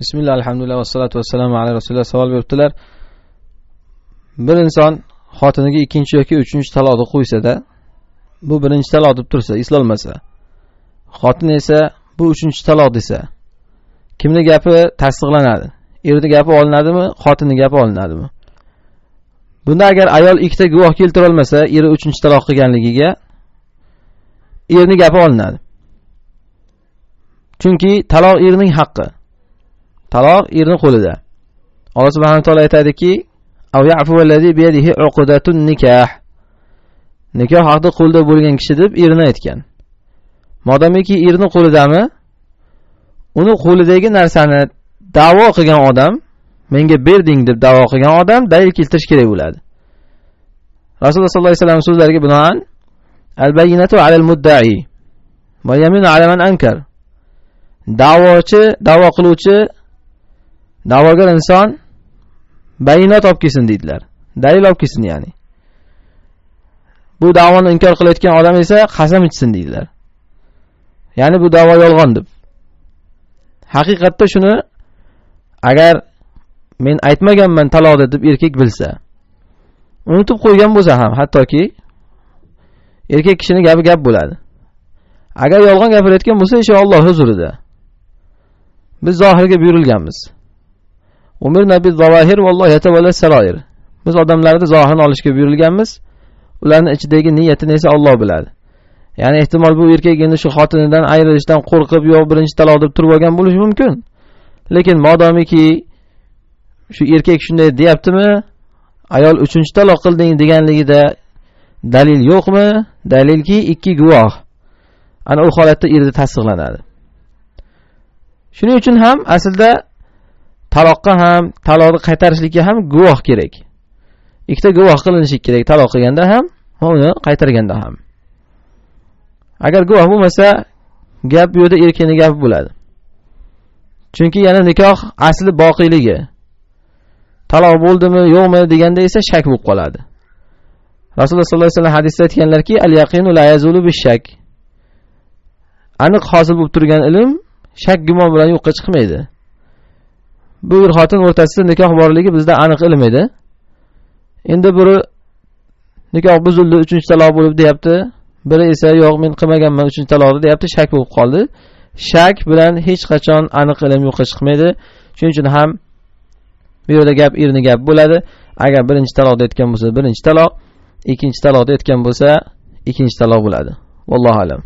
Bismillah, alhamdulillah, vassalatu vassalamu ala rasulillah. Savol beribdilar. Bir inson xotiniga ikkinchi yoki uchinchi taloqni qo'ysa-da, bu birinchi taloq deb tursa, eslolmasa, xotin esa bu uchinchi taloq desa, kimning gapi tasdiqlanadi? Erning gapi olinadimi, xotinning gapi olinadimi? Bunda agar ayol ikkita guvoh keltira olmasa, eri uchinchi taloq qilganligiga, erning gapi olinadi. Chunki taloq erning haqqi. Taloq erning qo'lida. Alloh subhanahu va taolo aytadiki: "Aw ya'fu allazi bi yadihi 'uqdatun nikah." Nikoh haqida qo'lda bo'lgan kishi deb erni aytgan. Modamiki erning qo'lidami, uni qo'lidagi narsani da'vo qilgan odam, menga berding deb da'vo qilgan odam dalil keltirish kerak bo'ladi. Rasululloh sollallohu alayhi vasallam so'zlariga binoan al-bayyinatu 'alal mudda'i va yaminu 'ala man ankar. Da'vo qiluvchi, da'vogar inson bayinot olib kelsin deydilar. Dalil olib kelsin ya'ni. Bu da'voni inkor qilayotgan odam esa qasam ichsin deydilar. Ya'ni bu da'vo yolg'on deb. Haqiqatda shuni agar men aytmaganman taloqda deb erkak bilsa, unutib qo'ygan bo'lsa ham, hattoki erkak kishining gapi gap bo'ladi. Agar yolg'on gapirayotgan bo'lsa, inshaalloh huzurida biz zohirga buyurilganmiz. Umirna biz-zawahir vallohu yatawalla sarair. Biz odamlarni zohirini olishga buyurilganmiz. Ularning ichidagi niyatini esa Alloh biladi. Ya'ni ehtimol bu erkak endi shu xotinidan ayrilishdan qo'rqib, yo'q birinchi taloq deb turib olgan bo'lishi mumkin. Lekin modomiki shu erkak shunday deyaptimi, ayol uchinchi taloq qilding deganligida dalil yo'qmi? Dalilki ikki guvoh. Ana u holatda erda tasdiqlanadi. Shuning uchun ham aslida taloqqa ham, taloqni qaytarishlikka ham guvoh kerak. Ikkita guvoh qilinishi kerak taloq qilganda ham, uni qaytarganda ham. Agar guvoh bo'lmasa, gap bu yerda erkakning gapi bo'ladi. Chunki yana nikoh asli boqiyligi. Taloq bo'ldimi, yo'qmi deganda esa shak bo'lib qoladi. Rasululloh sollallohu alayhi vasallam hadisda aytganlarki, al-yaqinu la yazulu bish-shak. Aniq hosil bo'lib turgan ilm shak gumon bilan yo'qqa chiqmaydi. Bu er xotin o'rtasida nikoh borligi bizda aniq ilm edi. Endi biri nikoh buzildi, uchinchi taloq bo'lib deyapti. Biri esa yo'q, men qilmaganman uchinchi taloqni deyapti, shak bo'lib qoldi. Shak bilan hech qachon aniq ilm yo'qqa chiqmaydi. Shuning uchun ham bu yerda gap erning gap bo'ladi. Agar birinchi taloqda aytgan bo'lsa, birinchi taloq, ikkinchi taloqda aytgan bo'lsa, ikkinchi taloq bo'ladi. Vallohu alam.